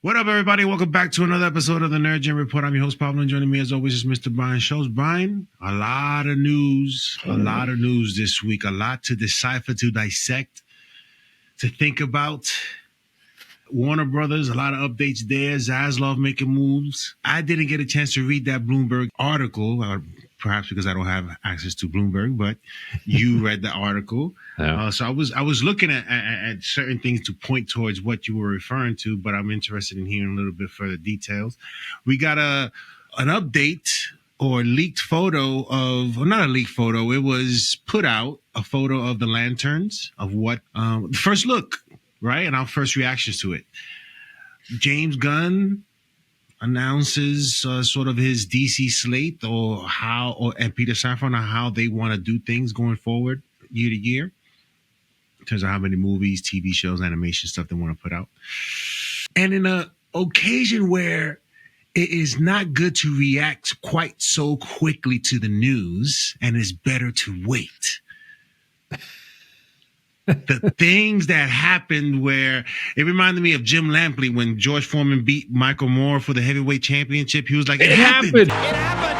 What up, everybody? Welcome back to another episode of the Nerd Gen Report. I'm your host, Pablo, and joining me as always is Mr. Brian Schultz. Brian, a lot of news this week, a lot to decipher, to dissect, to think about. Warner Brothers, a lot of updates there. Zaslav making moves. I didn't get a chance to read that Bloomberg article, perhaps because I don't have access to Bloomberg, but you read the article. Yeah. So I was looking at certain things to point towards what you were referring to, but I'm interested in hearing a little bit further details. We got an update or leaked photo of, or not a leaked photo, it was put out, a photo of the lanterns of what, the first look, right? And our first reactions to it. James Gunn announces sort of his DC slate and Peter Safran on how they want to do things going forward year to year in terms of how many movies, TV shows, animation stuff they want to put out. And in an occasion where it is not good to react quite so quickly to the news and it's better to wait. The things that happened where it reminded me of Jim Lampley when George Foreman beat Michael Moore for the heavyweight championship. He was like, it happened. It happened.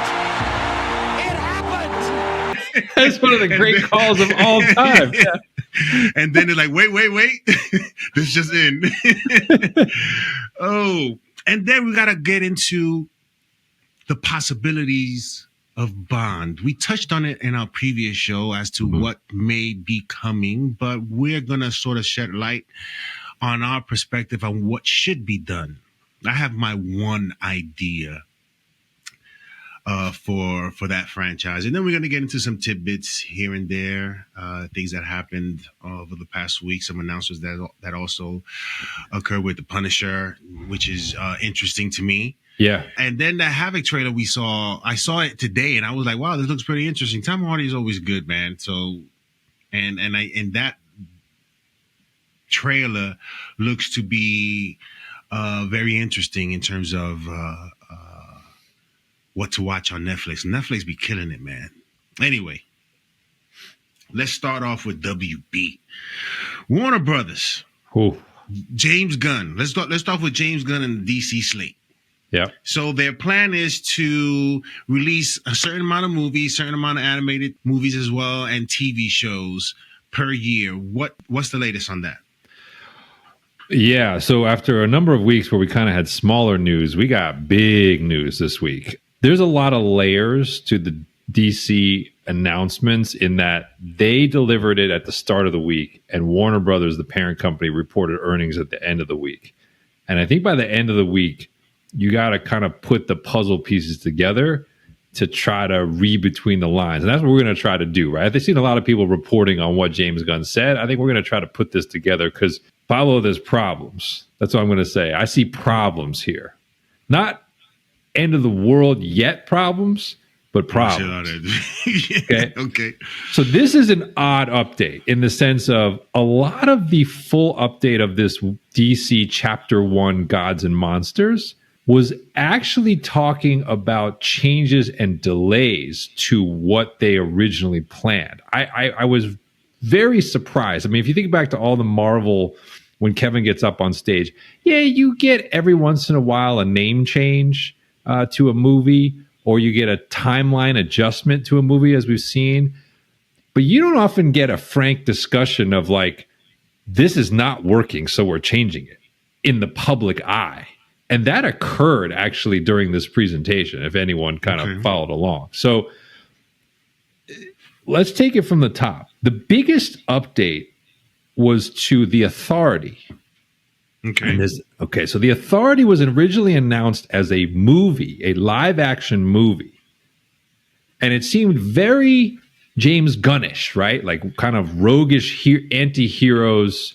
That's one of the great calls of all time. Yeah. And then they're like, wait. This just in. Oh, and then we got to get into the possibilities of Bond. We touched on it in our previous show as to what may be coming, but we're going to sort of shed light on our perspective on what should be done. I have my one idea for that franchise. And then we're going to get into some tidbits here and there, things that happened over the past week, some announcements that also occurred with The Punisher, which is interesting to me. Yeah. And then the Havoc trailer I saw it today and I was like, wow, this looks pretty interesting. Tom Hardy is always good, man. So, and that trailer looks to be very interesting in terms of what to watch on Netflix. Netflix be killing it, man. Anyway, let's start off with WB. Warner Brothers. Ooh. James Gunn. Let's start with James Gunn and the DC slate. Yeah. So their plan is to release a certain amount of movies, certain amount of animated movies as well, and TV shows per year. What's the latest on that? Yeah. So after a number of weeks where we kind of had smaller news, we got big news this week. There's a lot of layers to the DC announcements in that they delivered it at the start of the week, and Warner Brothers, the parent company, reported earnings at the end of the week. And I think by the end of the week, you got to kind of put the puzzle pieces together to try to read between the lines. And that's what we're going to try to do, right? I've seen a lot of people reporting on what James Gunn said. I think we're going to try to put this together because, Pablo, there's problems. That's what I'm going to say. I see problems here. Not end of the world yet problems, but problems. Okay. So this is an odd update in the sense of a lot of the full update of this DC Chapter 1 Gods and Monsters was actually talking about changes and delays to what they originally planned. I was very surprised. I mean, if you think back to all the Marvel, when Kevin gets up on stage, yeah, you get every once in a while a name change to a movie, or you get a timeline adjustment to a movie, as we've seen. But you don't often get a frank discussion of like, this is not working, so we're changing it in the public eye. And that occurred actually during this presentation, if anyone kind of followed along. So let's take it from the top. The biggest update was to The Authority. So The Authority was originally announced as a movie, a live-action movie. And it seemed very James Gunnish, right? Like kind of roguish anti-heroes,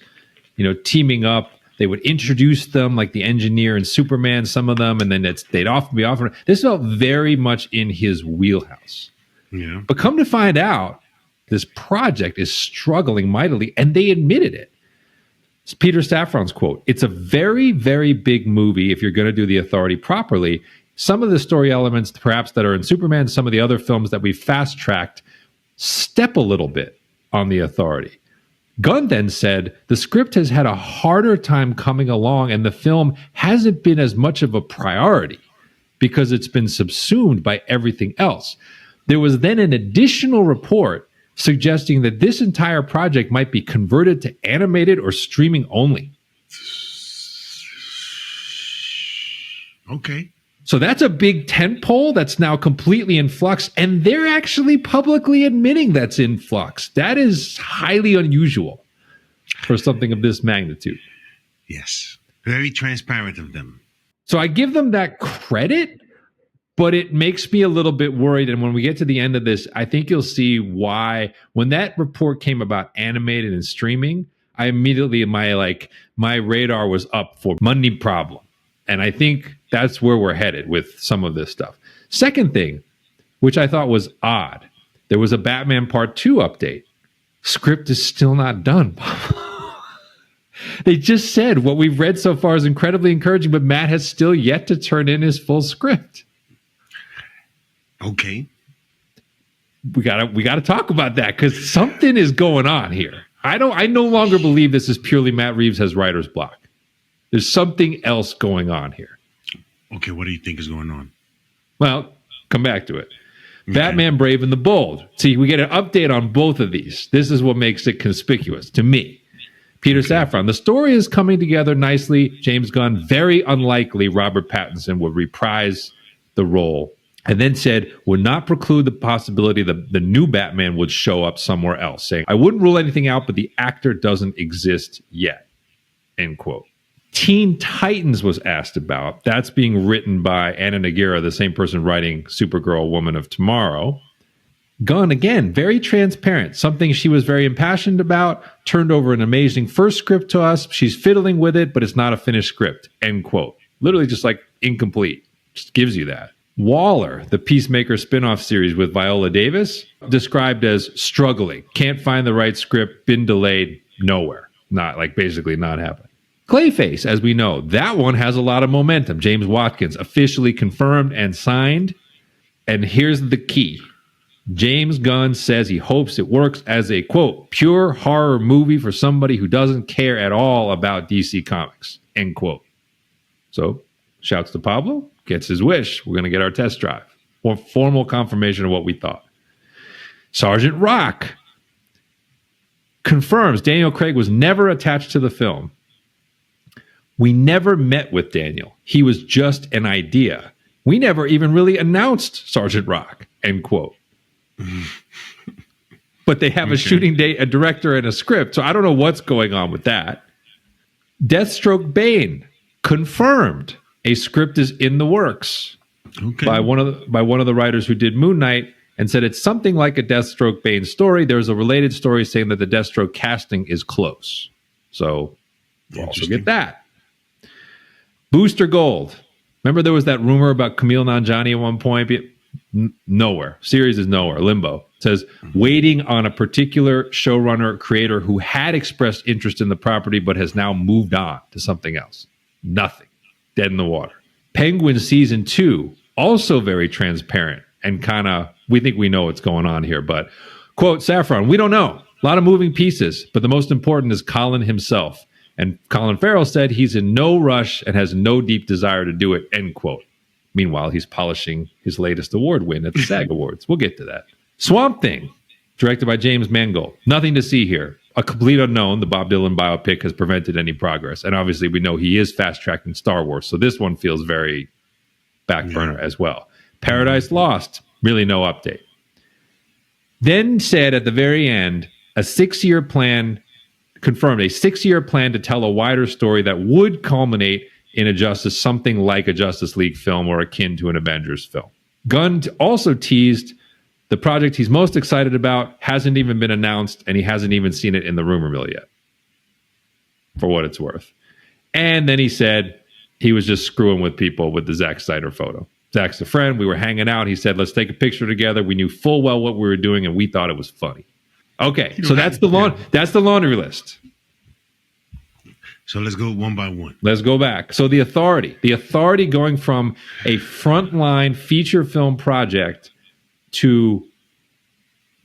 teaming up. They would introduce them like the Engineer and Superman, some of them, and then they'd often be offered. This felt very much in his wheelhouse. Yeah. But come to find out, this project is struggling mightily, and they admitted it. It's Peter Safran's quote. It's a very, very big movie if you're going to do The Authority properly. Some of the story elements, perhaps, that are in Superman, some of the other films that we fast-tracked, step a little bit on The Authority. Gunn then said the script has had a harder time coming along and the film hasn't been as much of a priority because it's been subsumed by everything else. There was then an additional report suggesting that this entire project might be converted to animated or streaming only. Okay. So that's a big tentpole that's now completely in flux, and they're actually publicly admitting that's in flux. That is highly unusual for something of this magnitude. Yes. Very transparent of them. So I give them that credit, but it makes me a little bit worried. And when we get to the end of this, I think you'll see why. When that report came about animated and streaming, I immediately, my radar was up for money problem. And I think that's where we're headed with some of this stuff. Second thing, which I thought was odd, there was a Batman Part 2 update. Script is still not done. They just said what we've read so far is incredibly encouraging, but Matt has still yet to turn in his full script. Okay. We gotta talk about that because something is going on here. I no longer believe this is purely Matt Reeves has writer's block. There's something else going on here. Okay, what do you think is going on? Well, come back to it. Okay. Batman Brave and the Bold. See, we get an update on both of these. This is what makes it conspicuous to me. Peter Safran. The story is coming together nicely. James Gunn, very unlikely Robert Pattinson would reprise the role. And then said, would not preclude the possibility that the new Batman would show up somewhere else, saying, I wouldn't rule anything out, but the actor doesn't exist yet. End quote. Teen Titans was asked about. That's being written by Anna Nogueira, the same person writing Supergirl, Woman of Tomorrow. Gunn, again, very transparent. Something she was very impassioned about, turned over an amazing first script to us. She's fiddling with it, but it's not a finished script. End quote. Literally just like incomplete. Just gives you that. Waller, the Peacemaker spinoff series with Viola Davis, described as struggling. Can't find the right script, been delayed, nowhere. Basically not happening. Clayface, as we know, that one has a lot of momentum. James Watkins officially confirmed and signed. And here's the key. James Gunn says he hopes it works as a, quote, pure horror movie for somebody who doesn't care at all about DC Comics, end quote. So, shouts to Pablo, gets his wish. We're going to get our test drive. Or formal confirmation of what we thought. Sergeant Rock confirms Daniel Craig was never attached to the film. We never met with Daniel. He was just an idea. We never even really announced Sergeant Rock, end quote. But they have a shooting date, a director, and a script. So I don't know what's going on with that. Deathstroke Bane confirmed a script is in the works by one of the writers who did Moon Knight, and said it's something like a Deathstroke Bane story. There's a related story saying that the Deathstroke casting is close. So we'll also get that. Booster Gold. Remember there was that rumor about Kumail Nanjiani at one point? Nowhere. Series is nowhere. Limbo. It says, waiting on a particular showrunner, creator who had expressed interest in the property but has now moved on to something else. Nothing. Dead in the water. Penguin Season 2, also very transparent and kind of, we think we know what's going on here. But, quote, Safran, we don't know. A lot of moving pieces, but the most important is Colin himself. And Colin Farrell said he's in no rush and has no deep desire to do it, end quote. Meanwhile, he's polishing his latest award win at the SAG Awards. We'll get to that. Swamp Thing, directed by James Mangold. Nothing to see here. A complete unknown. The Bob Dylan biopic has prevented any progress. And obviously, we know he is fast-tracking Star Wars. So this one feels very back burner as well. Paradise Lost, really no update. Then said at the very end, a 6-year plan, confirmed a 6-year plan to tell a wider story that would culminate in something like a Justice League film or akin to an Avengers film. Gunn also teased the project he's most excited about hasn't even been announced, and he hasn't even seen it in the rumor mill yet, for what it's worth. And then he said he was just screwing with people with the Zack Snyder photo. Zack's a friend. We were hanging out. He said, let's take a picture together. We knew full well what we were doing, and we thought it was funny. Okay, so that's the laundry list. So let's go one by one. Let's go back. So the authority going from a frontline feature film project to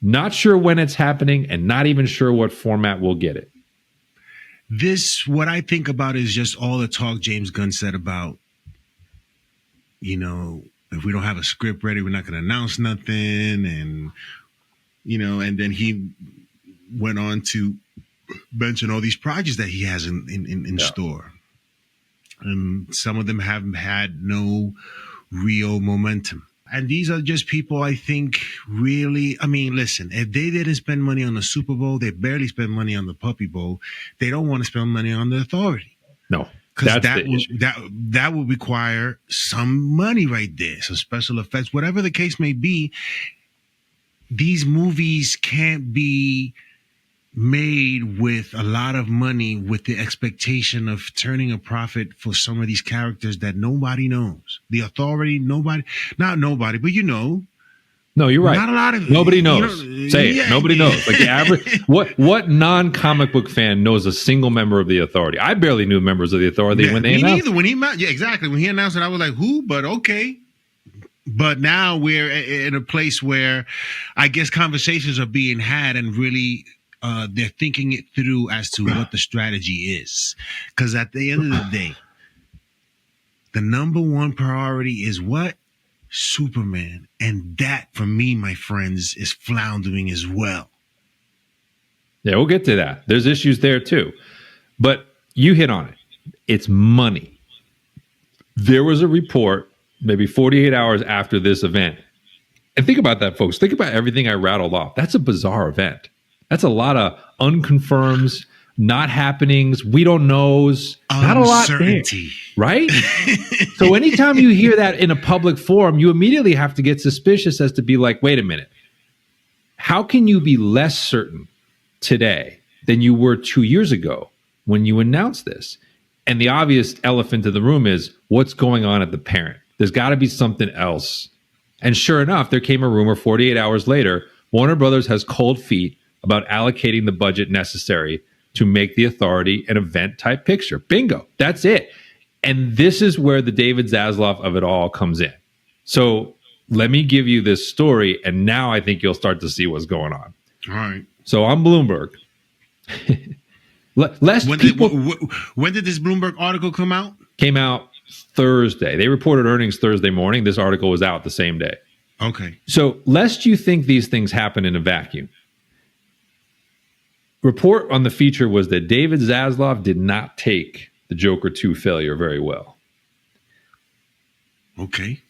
Not sure when it's happening and not even sure what format we'll get it. What I think about is just all the talk James Gunn said about, if we don't have a script ready, we're not going to announce nothing. And, and then he went on to mention all these projects that he has in store. And some of them have had no real momentum. And these are just people, I think, really, listen, if they didn't spend money on the Super Bowl, they barely spend money on the Puppy Bowl. They don't want to spend money on the Authority. No. Because that would require some money right there, some special effects, whatever the case may be. These movies can't be made with a lot of money with the expectation of turning a profit for some of these characters that nobody knows. The Authority, not nobody, but No, you're right. Not a lot of nobody knows. Nobody knows. Like the average, what non-comic book fan knows a single member of the Authority? I barely knew members of the Authority when they announced. Exactly. When he announced it, I was like, who? But okay. But now we're in a place where I guess conversations are being had and really they're thinking it through as to what the strategy is. Because at the end of the day, the number one priority is what? Superman. And that, for me, my friends, is floundering as well. Yeah, we'll get to that. There's issues there too. But you hit on it. It's money. There was a report maybe 48 hours after this event. And think about that, folks. Think about everything I rattled off. That's a bizarre event. That's a lot of unconfirms, not happenings, we don't knows, not a lot there, right? So anytime you hear that in a public forum, you immediately have to get suspicious as to be like, wait a minute, how can you be less certain today than you were 2 years ago when you announced this? And the obvious elephant in the room is what's going on at the parent. There's got to be something else. And sure enough, there came a rumor 48 hours later, Warner Brothers has cold feet about allocating the budget necessary to make the Authority an event-type picture. Bingo. That's it. And this is where the David Zaslav of it all comes in. So let me give you this story, and now I think you'll start to see what's going on. All right. So on Bloomberg. When did this Bloomberg article come out? Came out Thursday. They reported earnings Thursday morning. This article was out the same day. Okay. So lest you think these things happen in a vacuum, report on the feature was that David Zaslav did not take the Joker 2 failure very well. Okay.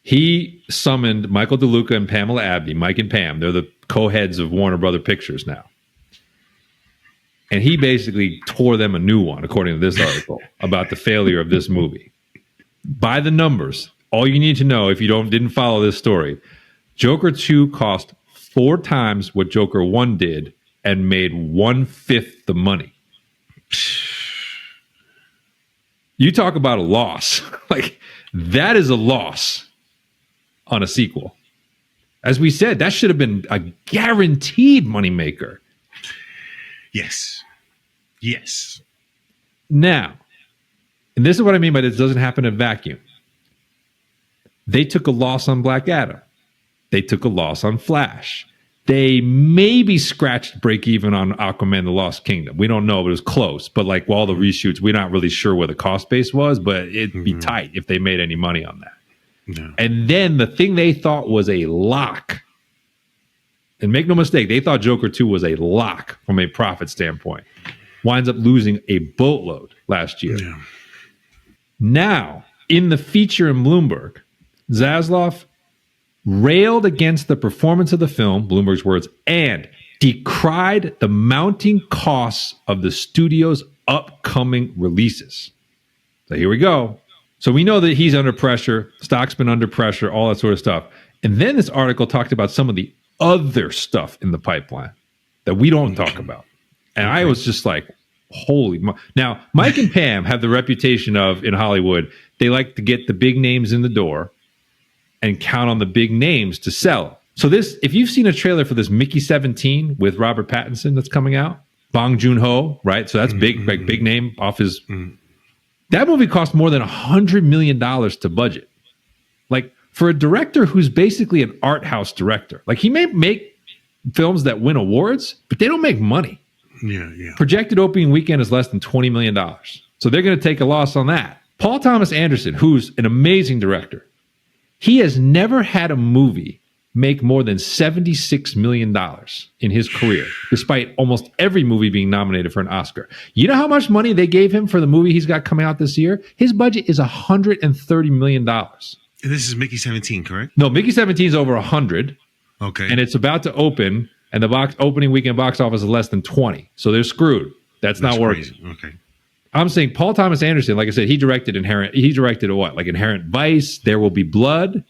He summoned Michael DeLuca and Pamela Abdy, Mike and Pam. They're the co-heads of Warner Brother Pictures now. And he basically tore them a new one, according to this article, about the failure of this movie. By the numbers, all you need to know if you didn't follow this story, Joker 2 cost 4 times what Joker 1 did and made 1/5 the money. You talk about a loss. Like, that is a loss on a sequel. As we said, that should have been a guaranteed moneymaker. Yes. Yes. Now, and this is what I mean by this doesn't happen in a vacuum. They took a loss on Black Adam. They took a loss on Flash. They maybe scratched break even on Aquaman the Lost Kingdom. We don't know, but it was close. But like all the reshoots, we're not really sure where the cost base was, but it'd be tight if they made any money on that. No. And then the thing they thought was a lock, and make no mistake, they thought Joker 2 was a lock from a profit standpoint, winds up losing a boatload last year. Yeah. Now, in the feature in Bloomberg, Zaslav railed against the performance of the film, Bloomberg's words, and decried the mounting costs of the studio's upcoming releases. So here we go. So we know that he's under pressure, stock's been under pressure, all that sort of stuff. And then this article talked about some of the other stuff in the pipeline that we don't talk about. And I was just like, holy Now, Mike and Pam have the reputation of, in Hollywood, they like to get the big names in the door and count on the big names to sell. So this, if you've seen a trailer for this Mickey 17 with Robert Pattinson that's coming out, Bong Joon-ho, right? So that's big, like big name off his. That movie cost more than $100 million to budget. Like for a director who's basically an art house director, like he may make films that win awards, but they don't make money. Yeah, yeah. Projected opening weekend is less than $20 million. So they're going to take a loss on that. Paul Thomas Anderson, who's an amazing director, he has never had a movie make more than $76 million in his career, despite almost every movie being nominated for an Oscar. You know how much money they gave him for the movie he's got coming out this year? His budget is $130 million. And this is Mickey 17, correct? No, Mickey 17 is over 100. Okay. And it's about to open, and the opening weekend box office is less than 20. So they're screwed. That's not working. Crazy. Okay. I'm saying Paul Thomas Anderson, like I said, he directed what? Like Inherent Vice, There Will Be Blood.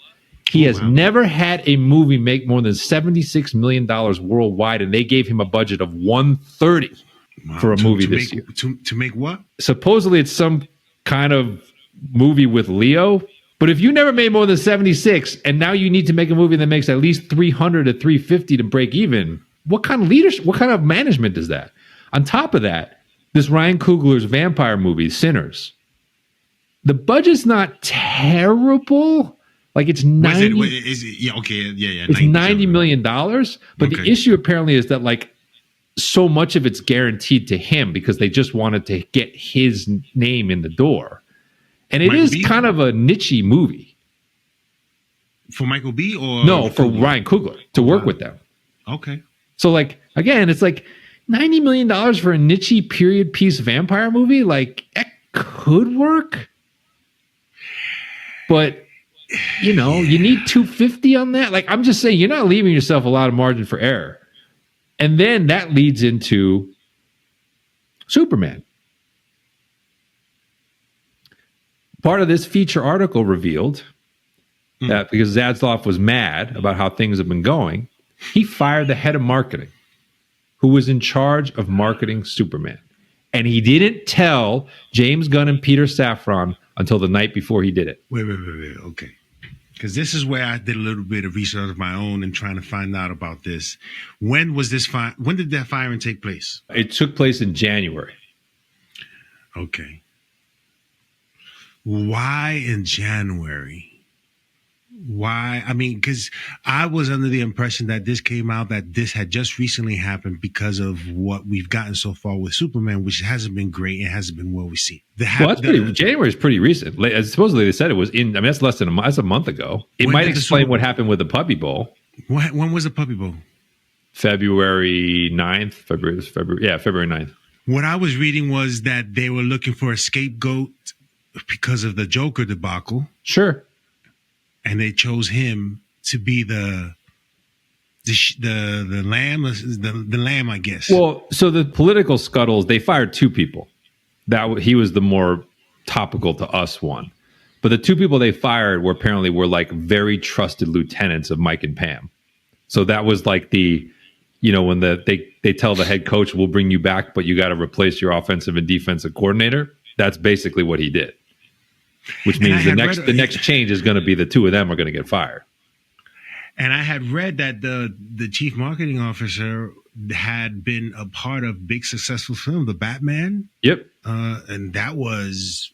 He has never had a movie make more than $76 million worldwide, and they gave him a budget of $130 for a movie this year. To make what? Supposedly it's some kind of movie with Leo, but if you never made more than 76 and now you need to make a movie that makes at least 300 to 350 to break even, what kind of leadership, what kind of management is that? On top of that, this Ryan Coogler's vampire movie, Sinners, the budget's not terrible. Like it's $90 million, but the issue apparently is that like so much of it's guaranteed to him because they just wanted to get his name in the door, and it is kind of a niche movie for Michael B. or no for Ryan Coogler to work with them. Okay, so like again, it's like $90 million for a niche period piece vampire movie. Like that could work, but. You know, you need 250 on that. Like, I'm just saying, you're not leaving yourself a lot of margin for error. And then that leads into Superman. Part of this feature article revealed that because Zaslav was mad about how things have been going, he fired the head of marketing, who was in charge of marketing Superman. And he didn't tell James Gunn and Peter Safran until the night before he did it. Wait. Okay. Because this is where I did a little bit of research of my own and trying to find out about this. When was this when did that firing take place? It took place in January. Okay. Why in January? Why? I mean, because I was under the impression that this came out, that this had just recently happened because of what we've gotten so far with Superman, which hasn't been great. It hasn't been well received. January is pretty recent. Supposedly they said it was in, I mean, that's less than that's a month ago. It might explain what happened with the Puppy Bowl. When was the Puppy Bowl? February 9th. February 9th. What I was reading was that they were looking for a scapegoat because of the Joker debacle. Sure. And they chose him to be the lamb, I guess. Well, so the political scuttles, they fired two people. He was the more topical to us one. But the two people they fired were like very trusted lieutenants of Mike and Pam. So that was like when they tell the head coach, we'll bring you back, but you got to replace your offensive and defensive coordinator. That's basically what he did. Which means the next change is going to be the two of them are going to get fired. And I had read that the chief marketing officer had been a part of big successful film, The Batman. Yep. And that was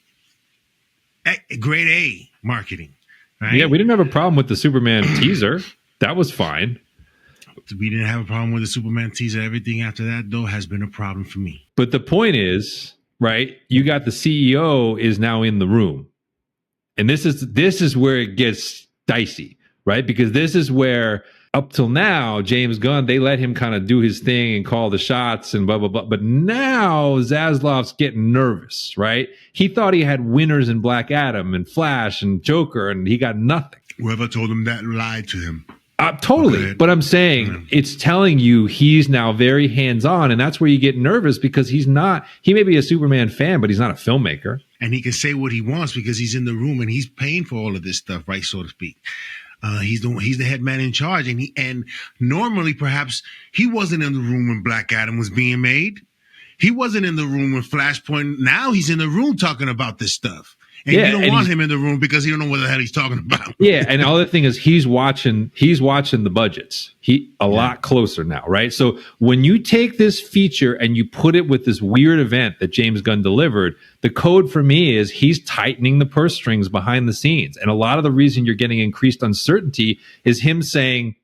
grade A marketing. Right? Yeah, we didn't have a problem with the Superman teaser. That was fine. We didn't have a problem with the Superman teaser. Everything after that, though, has been a problem for me. But the point is, right, you got the CEO is now in the room. And this is where it gets dicey, right? Because this is where up till now, James Gunn, they let him kind of do his thing and call the shots and blah, blah, blah. But now Zaslav's getting nervous, right? He thought he had winners in Black Adam and Flash and Joker, and he got nothing. Whoever told him that lied to him. Totally. But I'm saying it's telling you he's now very hands-on, and that's where you get nervous because he may be a Superman fan, but he's not a filmmaker. And he can say what he wants because he's in the room and he's paying for all of this stuff, right, so to speak. He's the head man in charge, and normally perhaps he wasn't in the room when Black Adam was being made. He wasn't in the room when Flashpoint. Now he's in the room talking about this stuff. And you don't want him in the room because you don't know what the hell he's talking about. Yeah, and the other thing is he's watching the budgets. A lot closer now, right? So when you take this feature and you put it with this weird event that James Gunn delivered, the code for me is he's tightening the purse strings behind the scenes. And a lot of the reason you're getting increased uncertainty is him saying,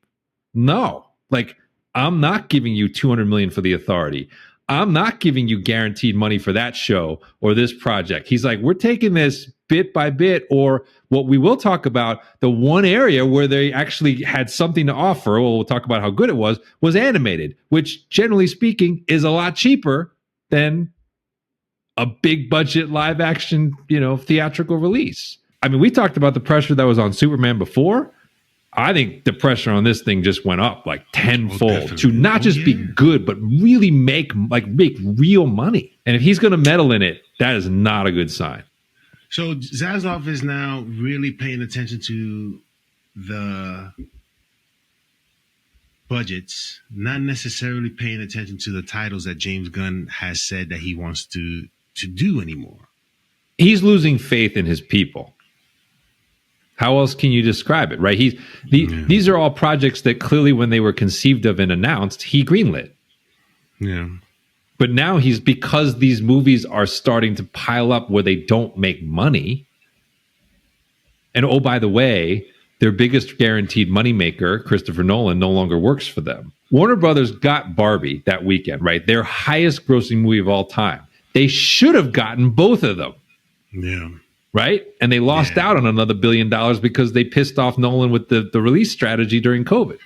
no, like I'm not giving you $200 million for The Authority. I'm not giving you guaranteed money for that show or this project. He's like, we're taking this bit by bit, or what we will talk about, the one area where they actually had something to offer, well, we'll talk about how good it was animated, which generally speaking is a lot cheaper than a big budget live action, theatrical release. I mean, we talked about the pressure that was on Superman before. I think the pressure on this thing just went up like tenfold to not just be good, but really make real money. And if he's going to meddle in it, that is not a good sign. So Zaslav is now really paying attention to the budgets, not necessarily paying attention to the titles that James Gunn has said that he wants to do anymore. He's losing faith in his people. How else can you describe it, right? These are all projects that clearly, when they were conceived of and announced, he greenlit. Yeah. But now because these movies are starting to pile up where they don't make money. And oh, by the way, their biggest guaranteed moneymaker, Christopher Nolan, no longer works for them. Warner Brothers got Barbie that weekend, right? Their highest grossing movie of all time. They should have gotten both of them. Yeah. Right? And they lost out on another $1 billion because they pissed off Nolan with the release strategy during COVID.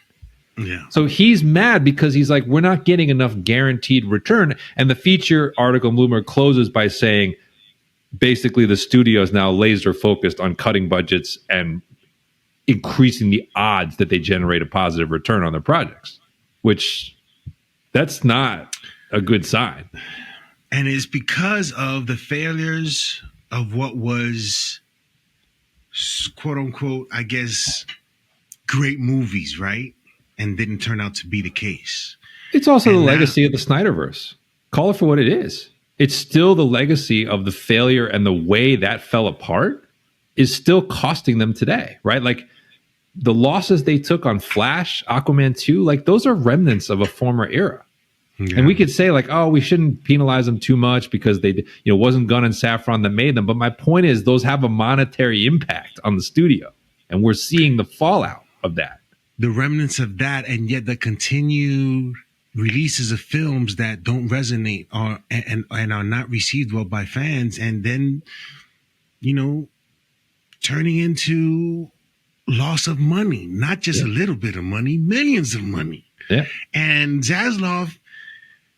Yeah. So he's mad because he's like, we're not getting enough guaranteed return. And the feature article in Bloomberg closes by saying, basically, the studio is now laser focused on cutting budgets and increasing the odds that they generate a positive return on their projects, which that's not a good sign. And it's because of the failures of what was, quote unquote, I guess, great movies, right? And didn't turn out to be the case. It's also the legacy of the Snyderverse. Call it for what it is. It's still the legacy of the failure, and the way that fell apart is still costing them today, right? Like the losses they took on Flash, Aquaman 2, like those are remnants of a former era. Yeah. And we could say like, oh, we shouldn't penalize them too much because they, wasn't Gunn and Safran that made them. But my point is, those have a monetary impact on the studio, and we're seeing the fallout of that. The remnants of that, and yet the continued releases of films that don't resonate and are not received well by fans, and then, turning into loss of money, not just a little bit of money, millions of money. Yeah. And Zaslav,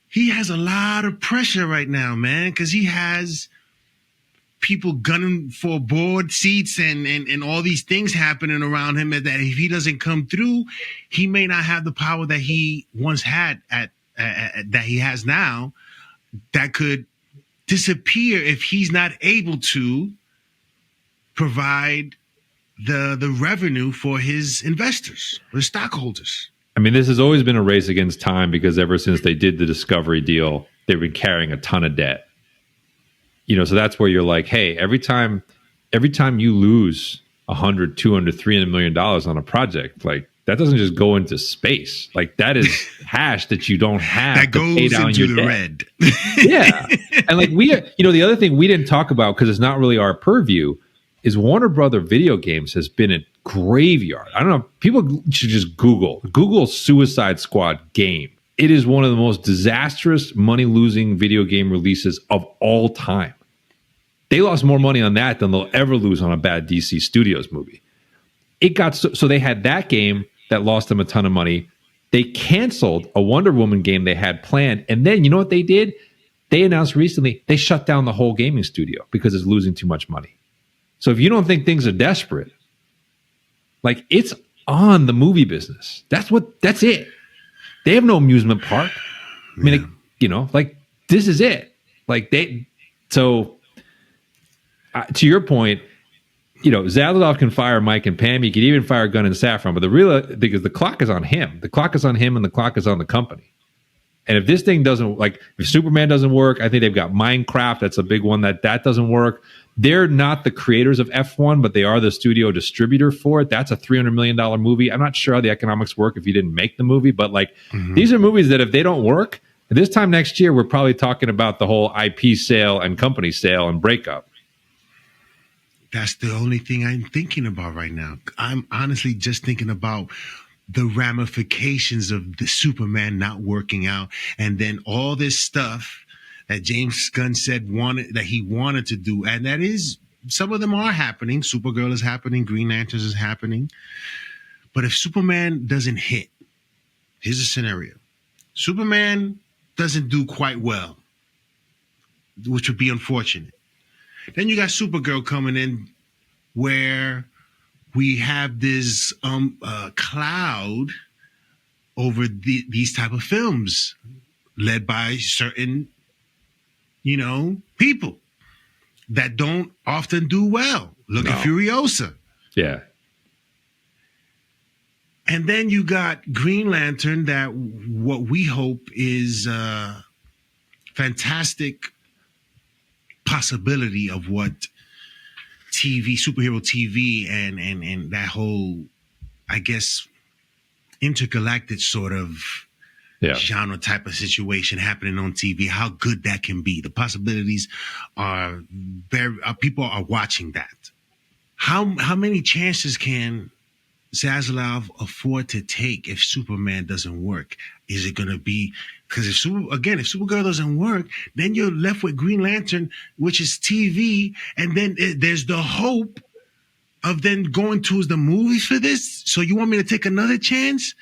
he has a lot of pressure right now, man, because he has people gunning for board seats and all these things happening around him, that if he doesn't come through, he may not have the power that he once had that he has now, that could disappear if he's not able to provide the revenue for his investors, or stockholders. I mean, this has always been a race against time, because ever since they did the Discovery deal, they've been carrying a ton of debt. So that's where you're like, hey, every time you lose $100, $200, $300 million on a project, like that doesn't just go into space. Like that is cash that you don't have that goes to pay down into your the debt. red. Yeah. And like the other thing we didn't talk about, because it's not really our purview, is Warner Brother Video Games has been a graveyard. I don't know. People should just Google Suicide Squad game. It is one of the most disastrous, money-losing video game releases of all time. They lost more money on that than they'll ever lose on a bad DC Studios movie. It got so they had that game that lost them a ton of money. They canceled a Wonder Woman game they had planned, and then you know what they did? They announced recently they shut down the whole gaming studio because it's losing too much money. So if you don't think things are desperate, like it's on the movie business. That's it. They have no amusement park. I mean, this is it. To your point, Zaslav can fire Mike and Pam. He could even fire Gunn and Safran. But the real thing is the clock is on him. The clock is on him, and the clock is on the company. And if this thing doesn't, if Superman doesn't work, I think they've got Minecraft. That's a big one that doesn't work. They're not the creators of F1, but they are the studio distributor for it. That's a $300 million movie. I'm not sure how the economics work if you didn't make the movie, but these are movies that if they don't work, this time next year, we're probably talking about the whole IP sale and company sale and breakup. That's the only thing I'm thinking about right now. I'm honestly just thinking about the ramifications of the Superman not working out, and then all this stuff that James Gunn said he wanted to do, and that is, some of them are happening. Supergirl is happening, Green Lanterns is happening. But if Superman doesn't hit, here's a scenario. Superman doesn't do quite well, which would be unfortunate. Then you got Supergirl coming in, where we have this cloud over these type of films led by certain, people that don't often do well. Look at Furiosa. Yeah. And then you got Green Lantern, that what we hope is a fantastic possibility of what superhero TV and that whole, I guess, intergalactic sort of genre type of situation happening on TV, how good that can be. The possibilities are people are watching that. How many chances can Zaslav afford to take if Superman doesn't work? Is it going to be, because if Supergirl doesn't work, then you're left with Green Lantern, which is TV, and then there's the hope of then going towards the movies for this. So you want me to take another chance?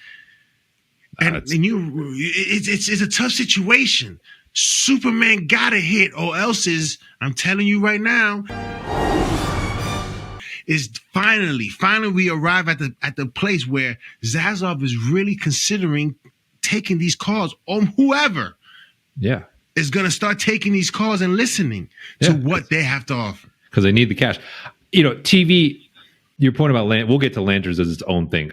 It's a tough situation. Superman gotta hit, or else I'm telling you right now, is finally we arrive at the place where Zaslav is really considering taking these calls on whoever is going to start taking these calls and listening to what they have to offer. Because they need the cash. TV, your point about we'll get to Lanterns as its own thing.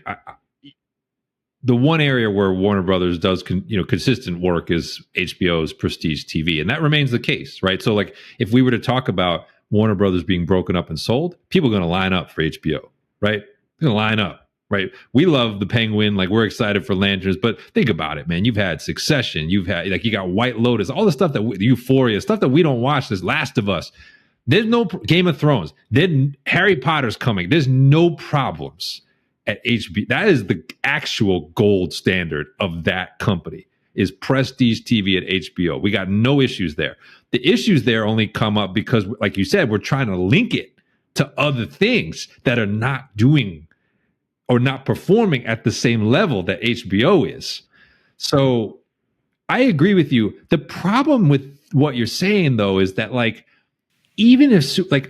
The one area where Warner Brothers does consistent work is HBO's prestige TV. And that remains the case, right? So like if we were to talk about Warner Brothers being broken up and sold, people are going to line up for HBO, right? They're going to line up, right? We love the Penguin, like we're excited for Lanterns, but think about it, man. You've had Succession, you've had you got White Lotus, all the stuff Euphoria, stuff that we don't watch. This Last of Us, there's no Game of Thrones, then Harry Potter's coming. There's no problems at HBO. That is the actual gold standard of that company, is prestige TV at HBO. We got no issues there. The issues there only come up because, like you said, we're trying to link it to other things that are not doing or not performing at the same level that HBO is. So I agree with you. The problem with what you're saying, though, is that, like, even if, like,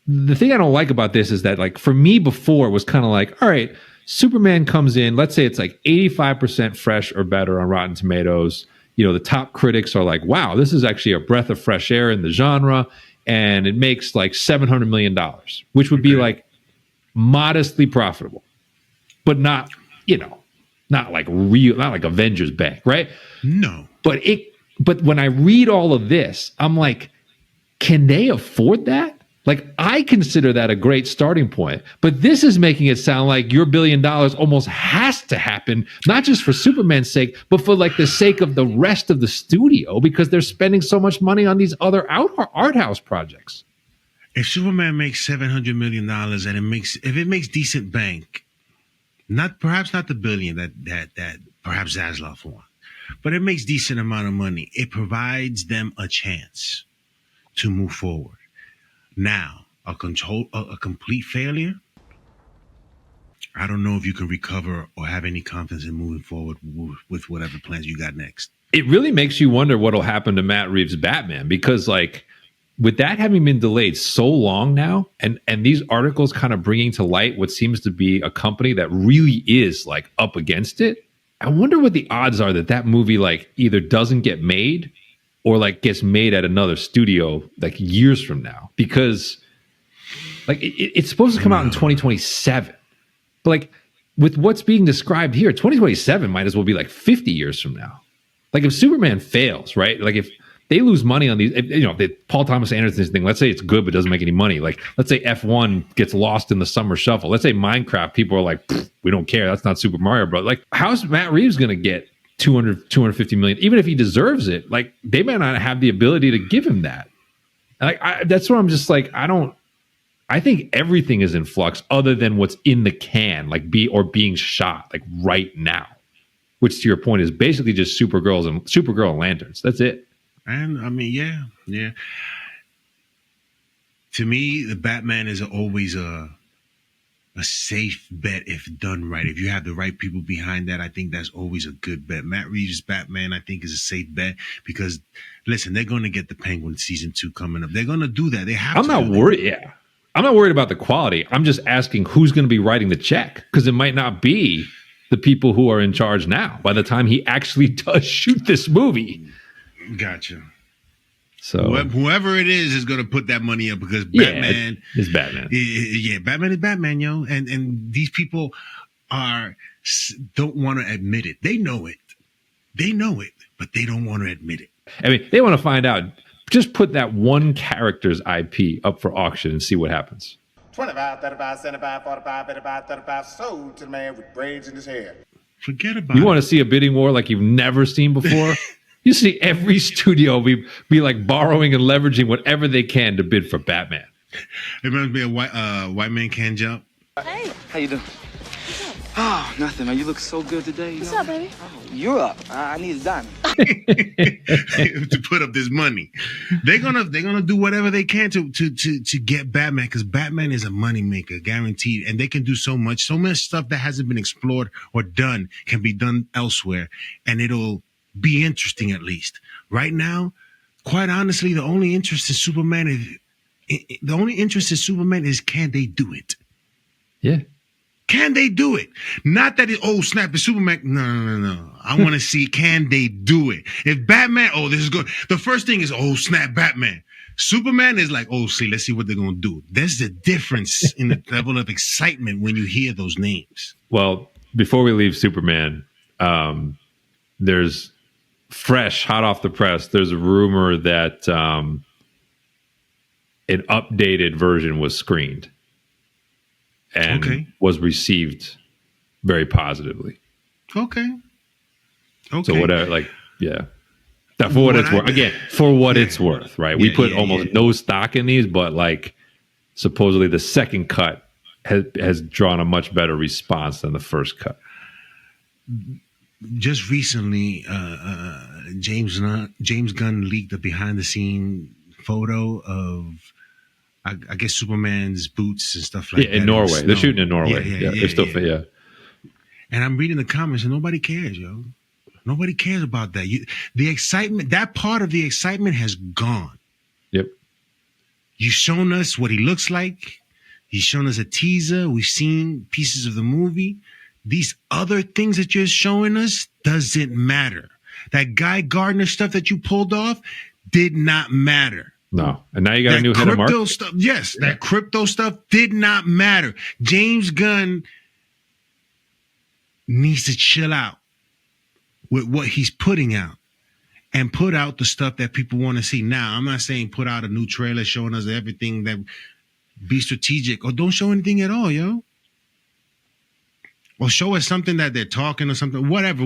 the thing I don't like about this is that, like, for me before, it was kind of like, all right, Superman comes in, let's say it's like 85% fresh or better on Rotten Tomatoes. The top critics are like, wow, this is actually a breath of fresh air in the genre. And it makes like $700 million, which would be like modestly profitable, but not, not like Avengers Bank, right? No. But when I read all of this, I'm like, can they afford that? Like, I consider that a great starting point, but this is making it sound like your $1 billion almost has to happen, not just for Superman's sake, but for like the sake of the rest of the studio, because they're spending so much money on these other art house projects. If Superman makes $700 million and if it makes decent bank, perhaps not the billion that perhaps Zaslav wants, but it makes decent amount of money, it provides them a chance to move forward. Now, a complete failure, I don't know if you can recover or have any confidence in moving forward with whatever plans you got next. It really makes you wonder what will happen to Matt Reeves' Batman, because, like, with that having been delayed so long now, and these articles kind of bringing to light what seems to be a company that really is, like, up against it, I wonder what the odds are that movie, like, either doesn't get made or like gets made at another studio like years from now, because like it's supposed to come out in 2027, but like with what's being described here, 2027 might as well be like 50 years from now. Like if Superman fails, right? Like if they lose money on these, the Paul Thomas Anderson thing, let's say it's good but doesn't make any money. Like let's say F1 gets lost in the summer shuffle. Let's say Minecraft, people are like, we don't care, that's not Super Mario Bros. Like how's Matt Reeves going to get 250 million, even if he deserves it? Like they might not have the ability to give him that. Like that's what I'm just like, I don't I think everything is in flux other than what's in the can, like being shot like right now, which to your point is basically just Supergirl and Lanterns. That's it. And I mean, yeah. To me, the Batman is always a safe bet if done right. If you have the right people behind that, I think that's always a good bet. Matt Reeves' Batman, I think, is a safe bet because, listen, they're going to get the Penguin season 2 coming up. They're going to do that. They have. I'm not worried. Yeah, I'm not worried about the quality. I'm just asking who's going to be writing the check because it might not be the people who are in charge now by the time he actually does shoot this movie. Gotcha. So whoever it is going to put that money up because Batman is Batman. Yeah, Batman is Batman, yo. And these people don't want to admit it. They know it, but they don't want to admit it. I mean, they want to find out. Just put that one character's IP up for auction and see what happens. 25, 35, 75, 45, 55, 35, sold to the man with braids in his hair. Forget about it. You want to see a bidding war like you've never seen before? You see every studio be like borrowing and leveraging whatever they can to bid for Batman. It reminds me of White Man Can't Jump. Hey. How you doing? Oh, nothing, man. You look so good today. What's up, baby? Oh, you're up. I need a diamond. To put up this money. They're gonna do whatever they can to get Batman because Batman is a moneymaker, guaranteed. And they can do so much stuff that hasn't been explored or done can be done elsewhere. And it'll be interesting at least. Right now, quite honestly, the only interest in Superman is can they do it? Yeah. Can they do it? Not that snap, it's Superman. No. I want to see can they do it? If Batman, this is good. The first thing is, snap, Batman. Superman is like, let's see what they're going to do. There's the difference in the level of excitement when you hear those names. Well, before we leave Superman, there's fresh, hot off the press, there's a rumor that an updated version was screened and was received very positively. Okay. So whatever, for what it's worth. Again, for what it's worth, right? We put almost no stock in these, but supposedly the second cut has drawn a much better response than the first cut. Just recently, James Gunn leaked a behind-the-scene photo of, I guess, Superman's boots and stuff like that. Yeah, in Norway. They're shooting in Norway. They're still. And I'm reading the comments, and nobody cares, yo. Nobody cares about that. The excitement, that part of the excitement has gone. Yep. You've shown us what he looks like. He's shown us a teaser. We've seen pieces of the movie. These other things that you're showing us doesn't matter. That Guy Gardner stuff that you pulled off did not matter. No. And now you got a new head of marketing. That crypto stuff did not matter. James Gunn needs to chill out with what he's putting out and put out the stuff that people want to see. Now, I'm not saying put out a new trailer showing us everything, that be strategic, or don't show anything at all, yo. Or show us something that they're talking or something, whatever.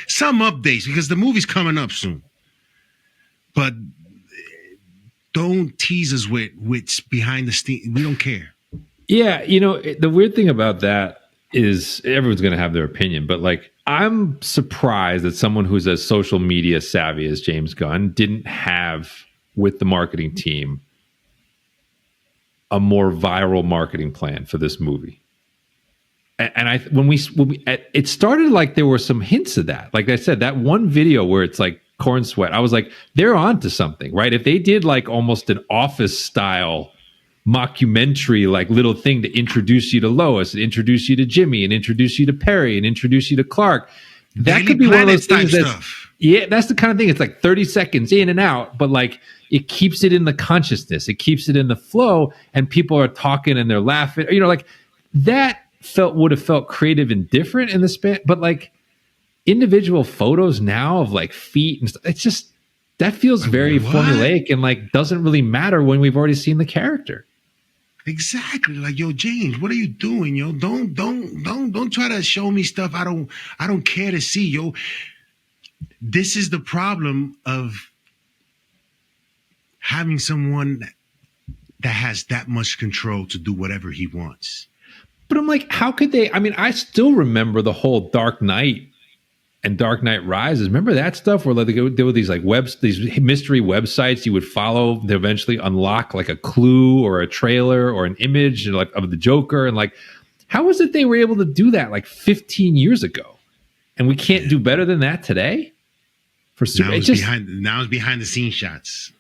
Some updates, because the movie's coming up soon. But don't tease us with behind the scenes. We don't care. Yeah, the weird thing about that is everyone's going to have their opinion, but I'm surprised that someone who's as social media savvy as James Gunn didn't have with the marketing team a more viral marketing plan for this movie. And when we it started like there were some hints of that. Like I said, that one video where it's like corn sweat, I was like, they're onto something, right? If they did like almost an Office style mockumentary, like little thing to introduce you to Lois and introduce you to Jimmy and introduce you to Perry and introduce you to Clark, that could be one of those things that's the kind of thing. It's like 30 seconds in and out, but it keeps it in the consciousness. It keeps it in the flow, and people are talking and they're laughing. That would have felt creative and different in the span, but individual photos now of feet and stuff, it's just that feels very formulaic and doesn't really matter when we've already seen the character. Exactly. Yo, James, what are you doing, yo? Don't try to show me stuff I don't care to see, yo. This is the problem of having someone that has that much control to do whatever he wants. But I'm like, how could they? I mean, I still remember the whole Dark Knight and Dark Knight Rises. Remember that stuff where like there were these like these mystery websites you would follow to eventually unlock like a clue or a trailer or an image like of the Joker, and like, how was it they were able to do that like 15 years ago, and we can't do better than that today? For now it's behind the scenes shots.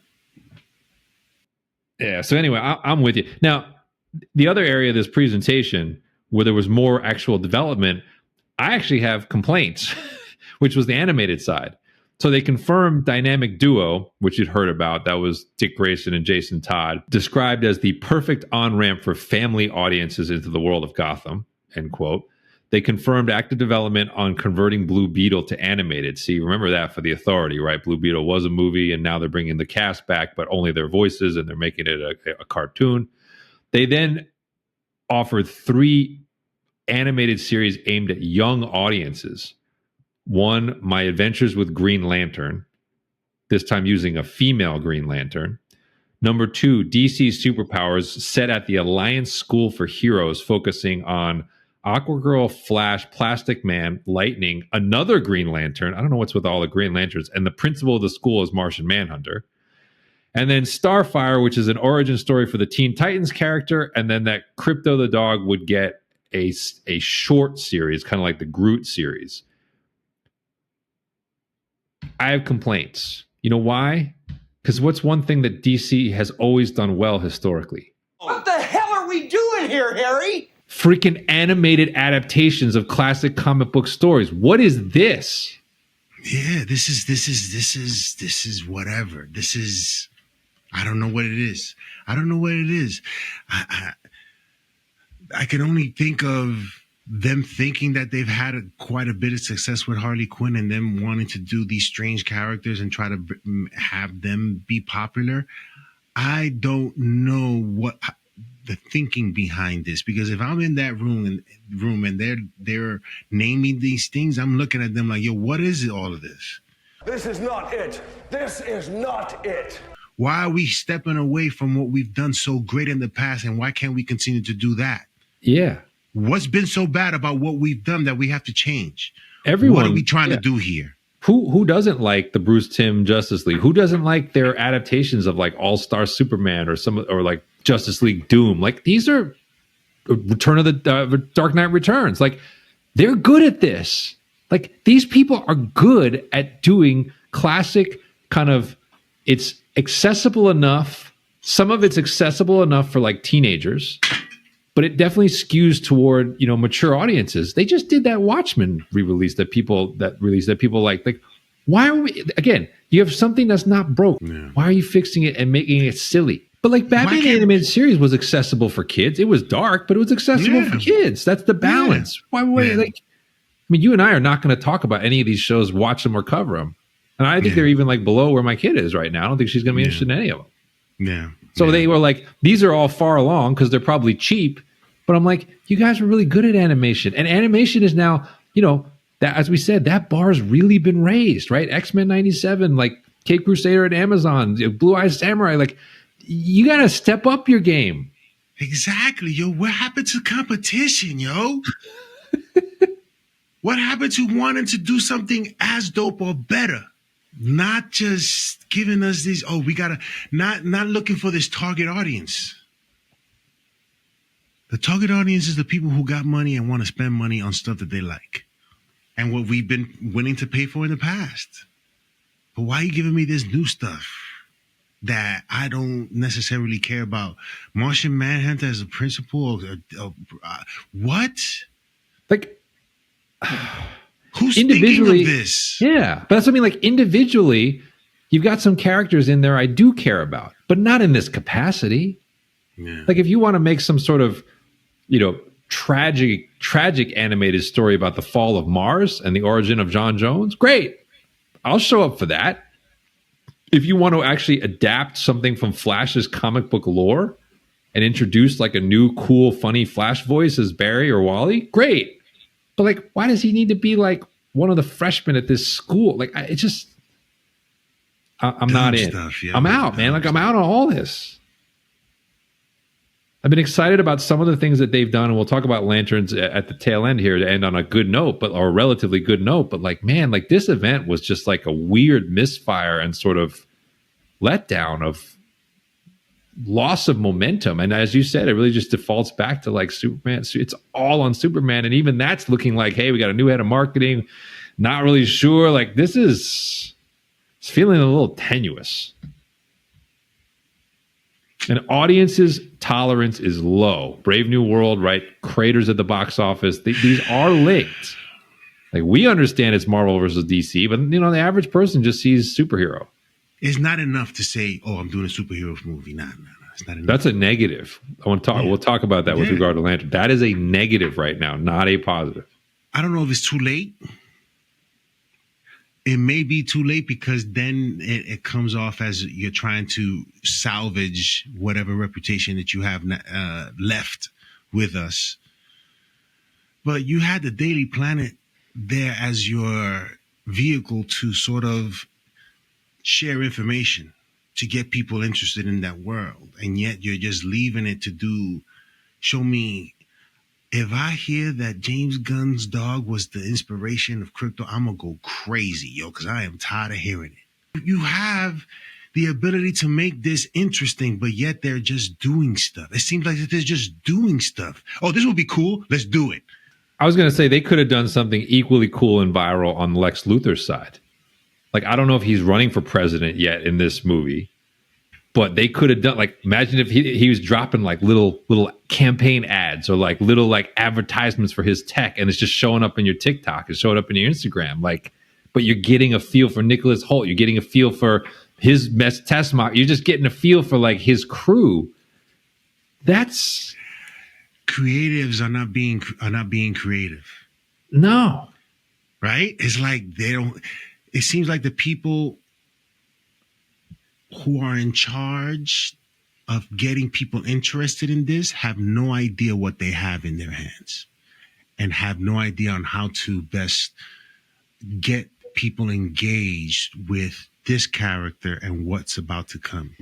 Yeah. So anyway, I'm with you. Now, the other area of this presentation where there was more actual development, I actually have complaints, which was the animated side. So they confirmed Dynamic Duo, which you'd heard about. That was Dick Grayson and Jason Todd, described as the perfect on-ramp for family audiences into the world of Gotham, end quote. They confirmed active development on converting Blue Beetle to animated. See, remember that for the Authority, right? Blue Beetle was a movie, and now they're bringing the cast back, but only their voices, and they're making it a cartoon. They then offered 3 animated series aimed at young audiences. 1, My Adventures with Green Lantern, this time using a female Green Lantern. Number 2, DC's Superpowers, set at the Alliance School for Heroes, focusing on Aquagirl, Flash, Plastic Man, Lightning, another Green Lantern. I don't know what's with all the Green Lanterns. And the principal of the school is Martian Manhunter. And then Starfire, which is an origin story for the Teen Titans character. And then that Crypto the dog would get a short series, kind of like the Groot series. I have complaints. You know why? Because what's one thing that DC has always done well historically? What the hell are we doing here, Harry? Freaking animated adaptations of classic comic book stories. What is this? Yeah, this is whatever. This is, I don't know what it is. I don't know what it is. I can only think of them thinking that they've had quite a bit of success with Harley Quinn and them wanting to do these strange characters and try to have them be popular. I don't know what the thinking behind this, because if I'm in that room and they're naming these things, I'm looking at them like, yo, what is all of this? This is not it. This is not it. Why are we stepping away from what we've done so great in the past, and why can't we continue to do that? Yeah. What's been so bad about what we've done that we have to change? Everyone, what are we trying to do here? Who doesn't like the Bruce Timm Justice League? Who doesn't like their adaptations of like All-Star Superman or like Justice League Doom? Like, these are Return of the Dark Knight Returns. Like, they're good at this. Like, these people are good at doing classic kind of, it's accessible enough. Some of it's accessible enough for like teenagers, but it definitely skews toward, you know, mature audiences. They just did that Watchmen re-release that people like. Like, why are we, again, you have something that's not broke. Yeah. Why are you fixing it and making it silly? But like Batman the Animated Series was accessible for kids. It was dark, but it was accessible for kids. That's the balance. Yeah. Why like, I mean, you and I are not going to talk about any of these shows, watch them or cover them. And I think they're even like below where my kid is right now. I don't think she's going to be interested in any of them. Yeah. So they were like, these are all far along because they're probably cheap. But I'm like, you guys were really good at animation. And animation is now, you know, that, as we said, that bar's really been raised, right? X-Men 97, like Cape Crusader at Amazon, Blue Eyes Samurai, like, you got to step up your game. Exactly, yo. What happened to competition, yo? What happened to wanting to do something as dope or better? Not just giving us these, oh, we got to, not looking for this target audience. The target audience is the people who got money and want to spend money on stuff that they like and what we've been willing to pay for in the past. But why are you giving me this new stuff that I don't necessarily care about? Martian Manhunter as a principal? What? Like, who's thinking of this? Yeah, but that's what I mean. Like, individually, you've got some characters in there I do care about, but not in this capacity. Yeah. Like, if you want to make some sort of, you know, tragic animated story about the fall of Mars and the origin of John Jones, great. I'll show up for that. If you want to actually adapt something from Flash's comic book lore and introduce like a new, cool, funny Flash voice as Barry or Wally, great. But like, why does he need to be like one of the freshmen at this school? Like, it's just, I'm not in. I'm out, man. Like, I'm out on all this. I've been excited about some of the things that they've done, and we'll talk about Lanterns at the tail end here to end on a good note, or a relatively good note. But like, man, like this event was just like a weird misfire and sort of letdown of loss of momentum. And as you said, it really just defaults back to like Superman. It's all on Superman, and even that's looking like, hey, we got a new head of marketing. Not really sure. Like it's feeling a little tenuous. And audience's tolerance is low. Brave New World, right? Craters at the box office. These are linked. Like we understand it's Marvel versus DC, but the average person just sees superhero. It's not enough to say, "Oh, I'm doing a superhero movie." No. It's not enough. That's a negative. I want to talk. Yeah. We'll talk about that with regard to Lantern. That is a negative right now, not a positive. I don't know if it's too late. It may be too late because then it comes off as you're trying to salvage whatever reputation that you have left with us. But you had the Daily Planet there as your vehicle to sort of share information, to get people interested in that world. And yet you're just leaving it to show me. If I hear that James Gunn's dog was the inspiration of crypto, I'm going to go crazy, because I am tired of hearing it. You have the ability to make this interesting, but yet they're just doing stuff. It seems like they're just doing stuff. Oh, this would be cool. Let's do it. I was going to say they could have done something equally cool and viral on Lex Luthor's side. Like, I don't know if he's running for president yet in this movie, but they could have done, like, imagine if he was dropping like little campaign ads or like little like advertisements for his tech, and it's just showing up in your TikTok, it's showing up in your Instagram, like, but you're getting a feel for Nicholas Hoult, you're getting a feel for his test mock, you're just getting a feel for like his crew. That's creatives are not being creative. No, right? It's like it seems like the people who are in charge of getting people interested in this have no idea what they have in their hands and have no idea on how to best get people engaged with this character and what's about to come.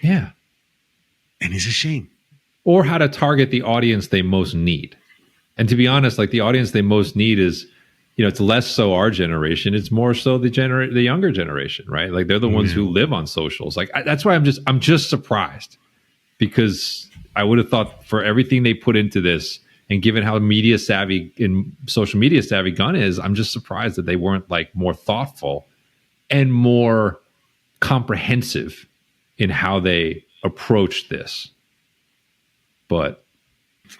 Yeah. And it's a shame. Or how to target the audience they most need. And to be honest, like the audience they most need is, it's less so our generation. It's more so the younger generation, right? Like they're the ones who live on socials. Like that's why I'm just surprised, because I would have thought for everything they put into this, and given how media savvy and social media savvy Gunn is, I'm just surprised that they weren't like more thoughtful and more comprehensive in how they approached this. But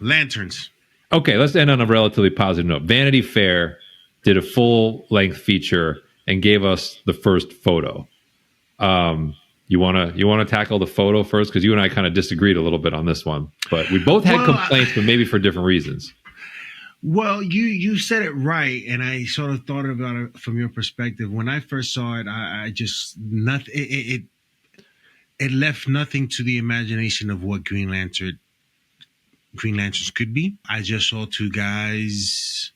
Lanterns. Okay, let's end on a relatively positive note. Vanity Fair did a full-length feature and gave us the first photo. You want to tackle the photo first, because you and I kind of disagreed a little bit on this one, but we both had complaints, but maybe for different reasons. Well, you said it right, and I sort of thought about it from your perspective. When I first saw it, I just nothing. It left nothing to the imagination of what Green Lanterns could be. I just saw two guys.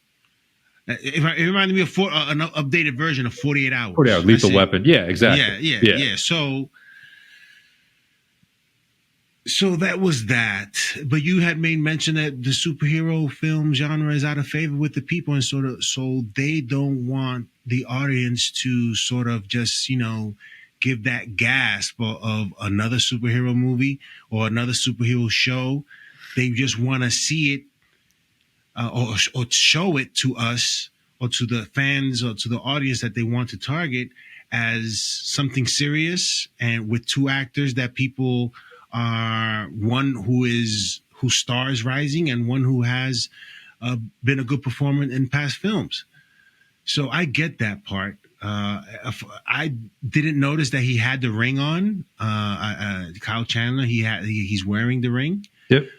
It reminded me of an updated version of 48 Hours. 48 Hours, Lethal Weapon. Yeah, exactly. Yeah. So that was that. But you had made mention that the superhero film genre is out of favor with the people, and so they don't want the audience to sort of just, give that gasp of another superhero movie or another superhero show. They just want to see it. Or show it to us or to the fans or to the audience that they want to target as something serious, and with two actors that people are, one who stars rising and one who has been a good performer in past films. So I get that part. I didn't notice that he had the ring on. Kyle Chandler, he's wearing the ring. Yep.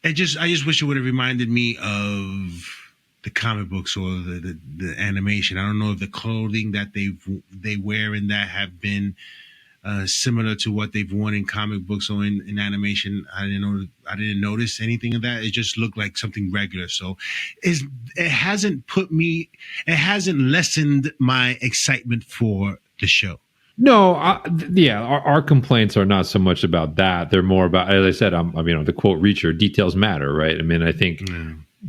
I just wish it would have reminded me of the comic books or the animation. I don't know if the clothing that they wear in that have been similar to what they've worn in comic books or in animation. I didn't notice anything of that. It just looked like something regular. So it hasn't lessened my excitement for the show. No, yeah, our complaints are not so much about that. They're more about, as I said, the quote Reacher, details matter, right? I mean, I think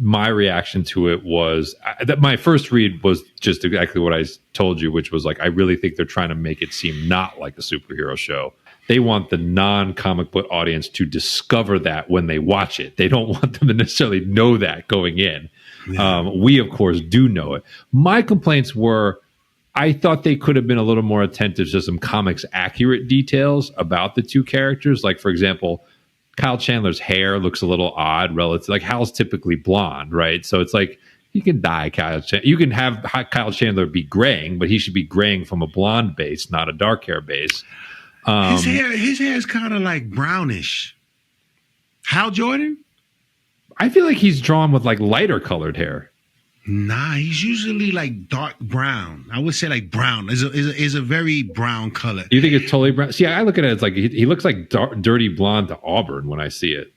my reaction to it was that my first read was just exactly what I told you, which was like, I really think they're trying to make it seem not like a superhero show. They want the non-comic book audience to discover that when they watch it. They don't want them to necessarily know that going in. Yeah. We, of course, do know it. My complaints were, I thought they could have been a little more attentive to some comics accurate details about the two characters. Like, for example, Kyle Chandler's hair looks a little odd relative. Like, Hal's typically blonde, right? So it's like, you can dye Kyle Chandler. You can have Kyle Chandler be graying, but he should be graying from a blonde base, not a dark hair base. His hair is kind of like brownish. Hal Jordan? I feel like he's drawn with like lighter colored hair. Nah, he's usually like dark brown. I would say like brown. Is a very brown color. You think it's totally brown? See, I look at it as like he looks like dirty blonde to auburn when I see it.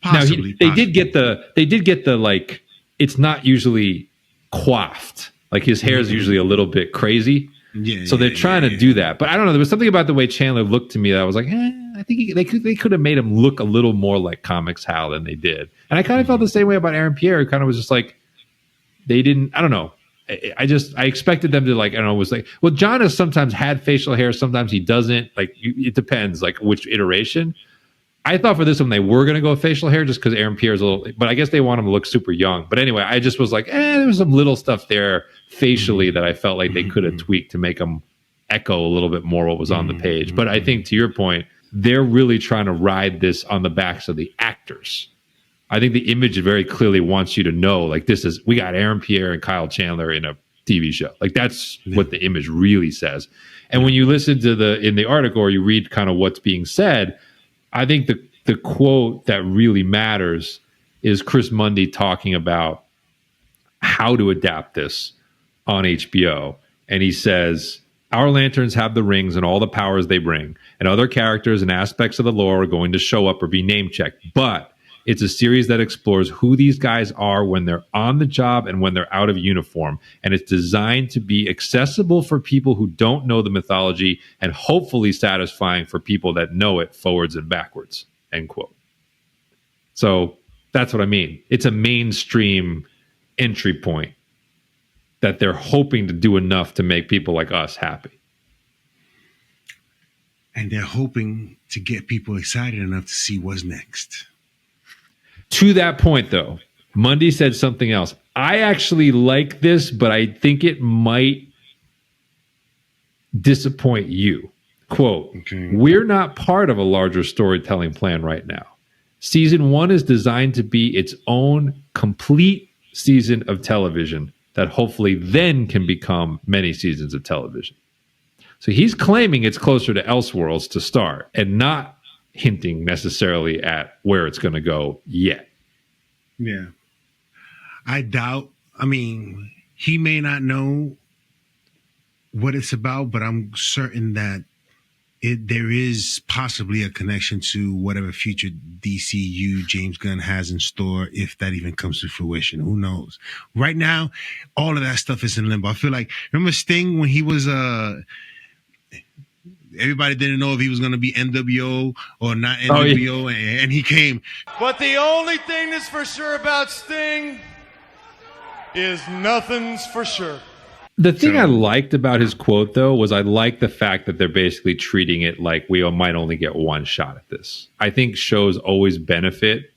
Possibly. They did get the like. It's not usually coiffed. Like his hair is usually a little bit crazy. Yeah. So they're trying to do that, but I don't know. There was something about the way Chandler looked to me that I was like, I think they could have made him look a little more like comics Hal than they did. And I kind of felt the same way about Aaron Pierre. Who kind of was just like. They didn't, I don't know. I expected them to like, I don't know, was like, well, John has sometimes had facial hair. Sometimes he doesn't. Like, it depends, like which iteration. I thought for this one, they were going to go with facial hair just because Aaron Pierre is a little, but I guess they want him to look super young. But anyway, I just was like, there was some little stuff there facially that I felt like they could have tweaked to make them echo a little bit more what was on the page. But I think to your point, they're really trying to ride this on the backs of the actors. I think the image very clearly wants you to know, like, we got Aaron Pierre and Kyle Chandler in a TV show. Like, that's what the image really says. And when you listen to in the article or you read kind of what's being said, I think the quote that really matters is Chris Mundy talking about how to adapt this on HBO. And he says, our lanterns have the rings and all the powers they bring, and other characters and aspects of the lore are going to show up or be name-checked. But it's a series that explores who these guys are when they're on the job and when they're out of uniform. And it's designed to be accessible for people who don't know the mythology and hopefully satisfying for people that know it forwards and backwards, end quote. So that's what I mean. It's a mainstream entry point that they're hoping to do enough to make people like us happy. And they're hoping to get people excited enough to see what's next. To that point, though, Mundy said something else. I actually like this, but I think it might disappoint you. Quote, We're not part of a larger storytelling plan right now. Season 1 is designed to be its own complete season of television that hopefully then can become many seasons of television. So he's claiming it's closer to Elseworlds to start and not hinting necessarily at where it's going to go yet. Yeah. I doubt, he may not know what it's about, but I'm certain that there is possibly a connection to whatever future DCU James Gunn has in store, if that even comes to fruition. Who knows? Right now, all of that stuff is in limbo. I feel like, remember Sting when he was everybody didn't know if he was going to be NWO or not NWO, and he came. But the only thing that's for sure about Sting is nothing's for sure. The thing I liked about his quote, though, was I liked the fact that they're basically treating it like we might only get one shot at this. I think shows always benefit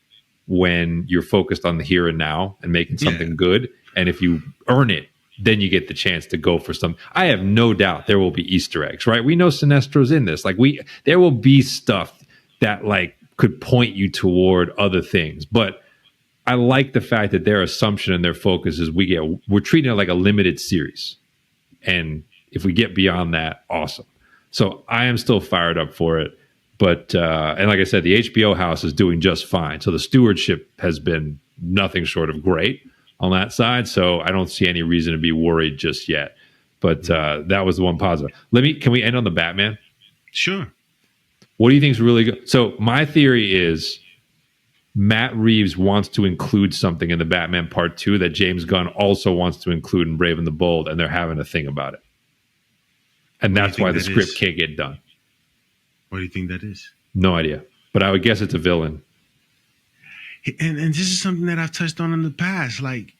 when you're focused on the here and now and making something good. And if you earn it, then you get the chance to go for some. I have no doubt there will be Easter eggs, right? We know Sinestro's in this. Like there will be stuff that like could point you toward other things. But I like the fact that their assumption and their focus is we're treating it like a limited series. And if we get beyond that, awesome. So I am still fired up for it. But, and like I said, the HBO house is doing just fine. So the stewardship has been nothing short of great on that side. So I don't see any reason to be worried just yet. But that was the one positive. Can we end on the Batman? Sure. What do you think is really good? So my theory is Matt Reeves wants to include something in the Batman Part 2 that James Gunn also wants to include in Brave and the Bold, and they're having a thing about it. And What do you that's think why the that script is? can't get done. What do you think that is? No idea. But I would guess it's a villain. And this is something that I've touched on in the past. Like,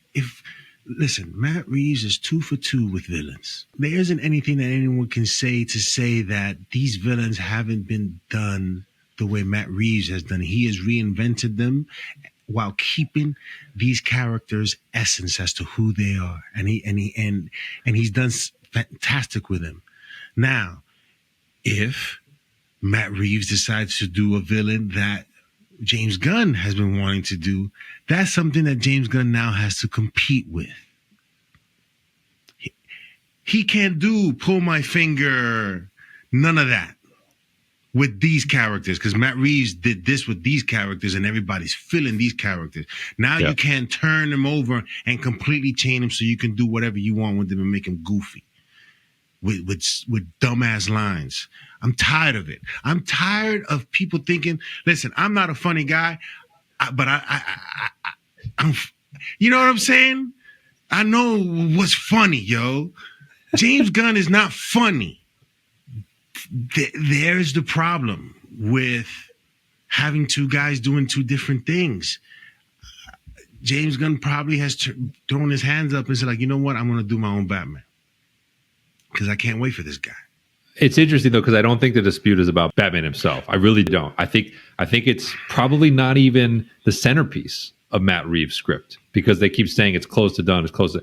listen, Matt Reeves is 2 for 2 with villains. There isn't anything that anyone can say to say that these villains haven't been done the way Matt Reeves has done. He has reinvented them while keeping these characters' essence as to who they are, and he's done fantastic with them. Now, if Matt Reeves decides to do a villain that James Gunn has been wanting to do, that's something that James Gunn now has to compete with. He can't do pull my finger, none of that with these characters, because Matt Reeves did this with these characters and everybody's feeling these characters. Now you can't turn them over and completely change them so you can do whatever you want with them and make them goofy with dumbass lines. I'm tired of it. I'm tired of people thinking, listen, I'm not a funny guy, but I'm, you know what I'm saying? I know what's funny, yo. James Gunn is not funny. There's the problem with having two guys doing two different things. James Gunn probably has thrown his hands up and said, like, you know what? I'm going to do my own Batman because I can't wait for this guy. It's interesting, though, because I don't think the dispute is about Batman himself. I really don't. I think it's probably not even the centerpiece of Matt Reeves' script, because they keep saying it's close to done, it's close to...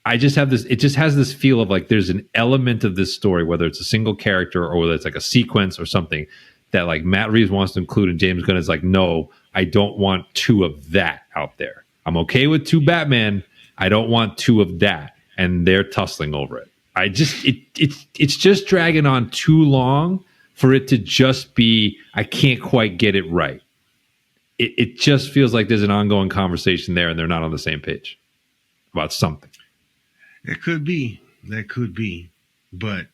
I just have this, it just has this feel of like there's an element of this story, whether it's a single character or whether it's like a sequence or something, that like Matt Reeves wants to include, and James Gunn is like, no, I don't want two of that out there. I'm okay with two Batman. I don't want two of that. And they're tussling over it. It's just dragging on too long for it to just be, I can't quite get it right. It just feels like there's an ongoing conversation there and they're not on the same page about something. That could be. But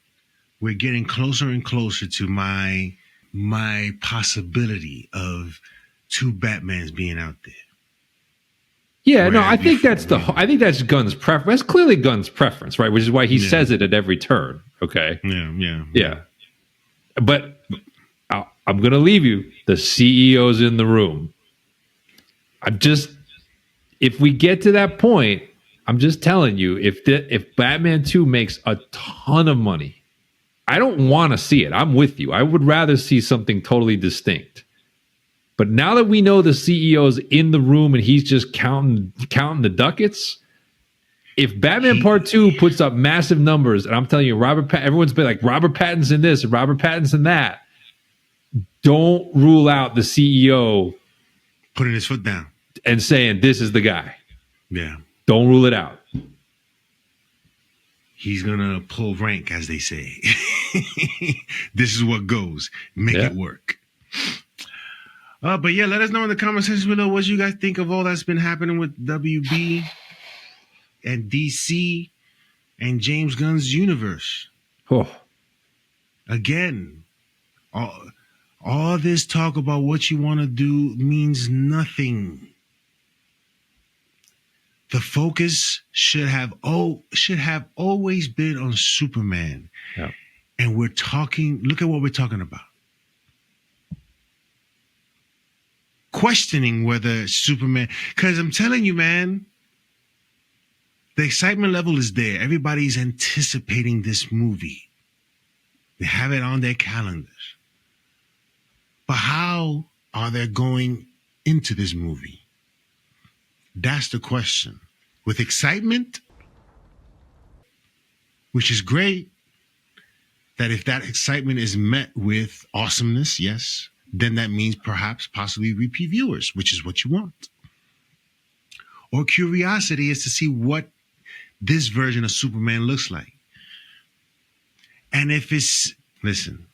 we're getting closer and closer to my possibility of two Batmans being out there. Yeah, no, I think that's Gunn's preference. That's clearly Gunn's preference, right? Which is why he says it at every turn. Okay. Yeah. But I'm going to leave you. The CEO's in the room. If we get to that point, I'm just telling you, if Batman 2 makes a ton of money, I don't want to see it. I'm with you. I would rather see something totally distinct. But now that we know the CEO's in the room and he's just counting the ducats, if Batman Part 2 puts up massive numbers, and I'm telling you, everyone's been like, Robert Pattinson this and Robert Pattinson that, don't rule out the CEO putting his foot down and saying, this is the guy. Yeah. Don't rule it out. He's going to pull rank, as they say. This is what goes. Make it work. But yeah, let us know in the comment section below what you guys think of all that's been happening with WB and DC and James Gunn's universe. Oh. Again, all this talk about what you want to do means nothing. The focus should have always been on Superman. Yeah. And look at what we're talking about. Questioning whether Superman, because I'm telling you, man, the excitement level is there. Everybody's anticipating this movie. They have it on their calendars. But how are they going into this movie? That's the question. With excitement, which is great, that if that excitement is met with awesomeness, yes, then that means possibly repeat viewers, which is what you want. Or curiosity is to see what this version of Superman looks like. And listen,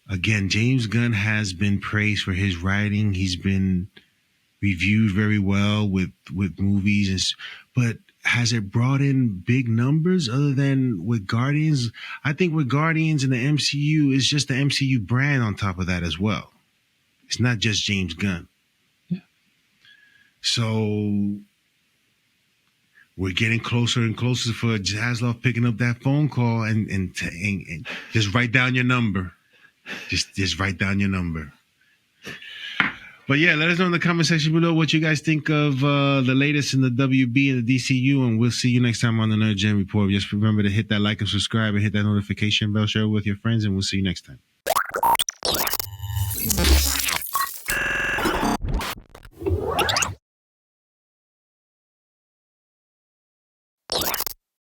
again, James Gunn has been praised for his writing. He's been reviewed very well with movies, but has it brought in big numbers other than with Guardians? I think with Guardians and the MCU, it's just the MCU brand on top of that as well. It's not just James Gunn. Yeah. So we're getting closer and closer for Zaslav picking up that phone call and just write down your number. Just write down your number. But yeah, let us know in the comment section below what you guys think of the latest in the WB and the DCU, and we'll see you next time on the Nerd Jam Report. Just remember to hit that like and subscribe and hit that notification bell, share it with your friends, and we'll see you next time.